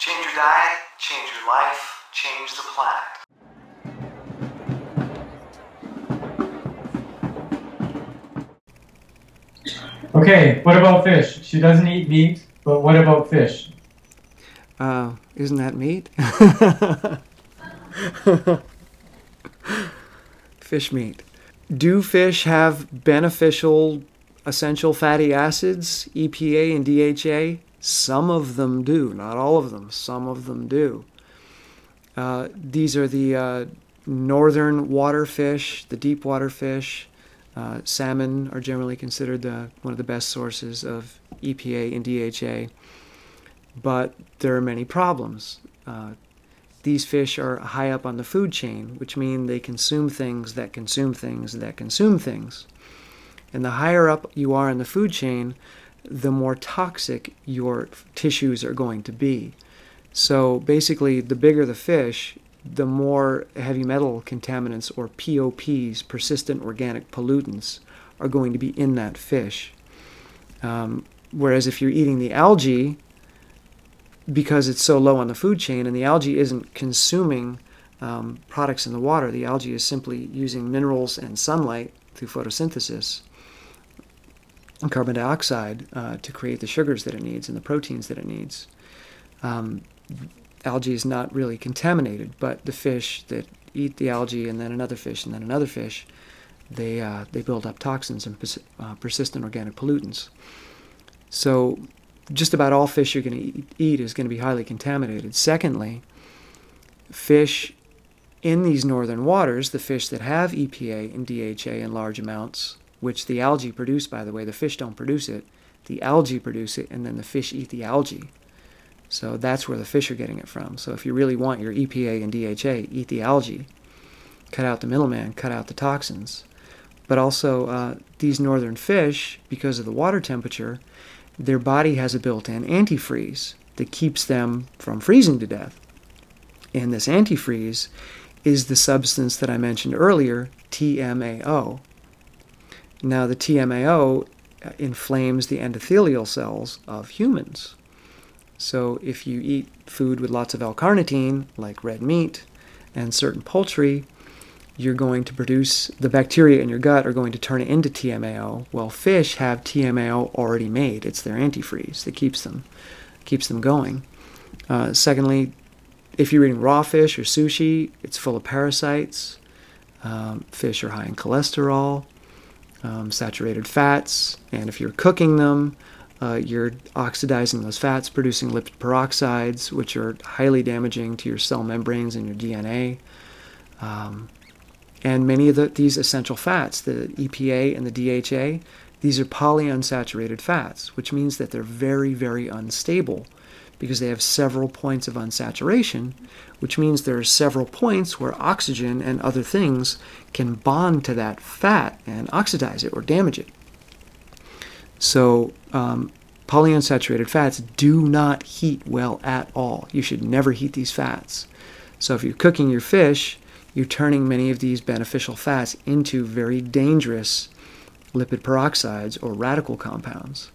Change your diet, change your life, change the planet. Okay, what about fish? She doesn't eat meat, but what about fish? Isn't that meat? Fish meat. Do fish have beneficial essential fatty acids, EPA and DHA? Some of them do, not all of them. Some of them do. These are the northern water fish, the deep water fish. Salmon are generally considered one of the best sources of EPA and DHA. But there are many problems. These fish are high up on the food chain, which means they consume things that consume things that consume things. And the higher up you are in the food chain, the more toxic your tissues are going to be. So basically, the bigger the fish, the more heavy metal contaminants, or POPs, persistent organic pollutants, are going to be in that fish. Whereas if you're eating the algae, because it's so low on the food chain and the algae isn't consuming products in the water, the algae is simply using minerals and sunlight through photosynthesis and carbon dioxide to create the sugars that it needs and the proteins that it needs. Algae is not really contaminated, but the fish that eat the algae and then another fish and then another fish, they build up toxins and persistent organic pollutants. So just about all fish you're going to eat is going to be highly contaminated. Secondly, fish in these northern waters, the fish that have EPA and DHA in large amounts, which the algae produce, by the way, the fish don't produce it, the algae produce it, and then the fish eat the algae. So that's where the fish are getting it from. So if you really want your EPA and DHA, eat the algae. Cut out the middleman, cut out the toxins. But also, these northern fish, because of the water temperature, their body has a built-in antifreeze that keeps them from freezing to death. And this antifreeze is the substance that I mentioned earlier, TMAO. Now, the TMAO inflames the endothelial cells of humans. So if you eat food with lots of L-carnitine, like red meat and certain poultry, you're going to produce, the bacteria in your gut are going to turn it into TMAO. Well, fish have TMAO already made. It's their antifreeze that keeps them going. Secondly, if you're eating raw fish or sushi, it's full of parasites. Fish are high in cholesterol, saturated fats, and if you're cooking them, you're oxidizing those fats, producing lipid peroxides, which are highly damaging to your cell membranes and your DNA. And many of these essential fats, the EPA and the DHA, these are polyunsaturated fats, which means that they're very, very unstable because they have several points of unsaturation, which means there are several points where oxygen and other things can bond to that fat and oxidize it or damage it. So polyunsaturated fats do not heat well at all. You should never heat these fats. So if you're cooking your fish, you're turning many of these beneficial fats into very dangerous lipid peroxides or radical compounds.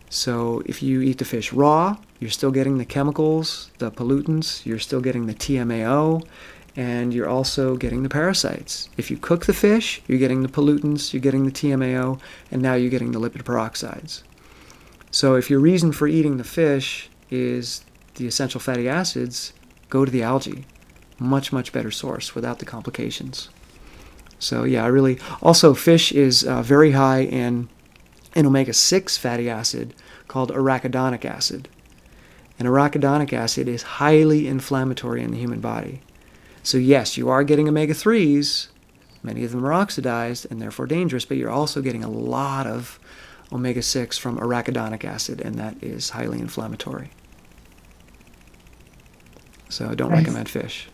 So if you eat the fish raw, you're still getting the chemicals, the pollutants, you're still getting the TMAO, and you're also getting the parasites. If you cook the fish, you're getting the pollutants, you're getting the TMAO, and now you're getting the lipid peroxides. So if your reason for eating the fish is the essential fatty acids, go to the algae. Much, much better source without the complications. So yeah, also fish is very high in an omega-6 fatty acid called arachidonic acid. And arachidonic acid is highly inflammatory in the human body. So yes, you are getting omega-3s, many of them are oxidized and therefore dangerous, but you're also getting a lot of omega-6 from arachidonic acid, and that is highly inflammatory. So I don't recommend fish.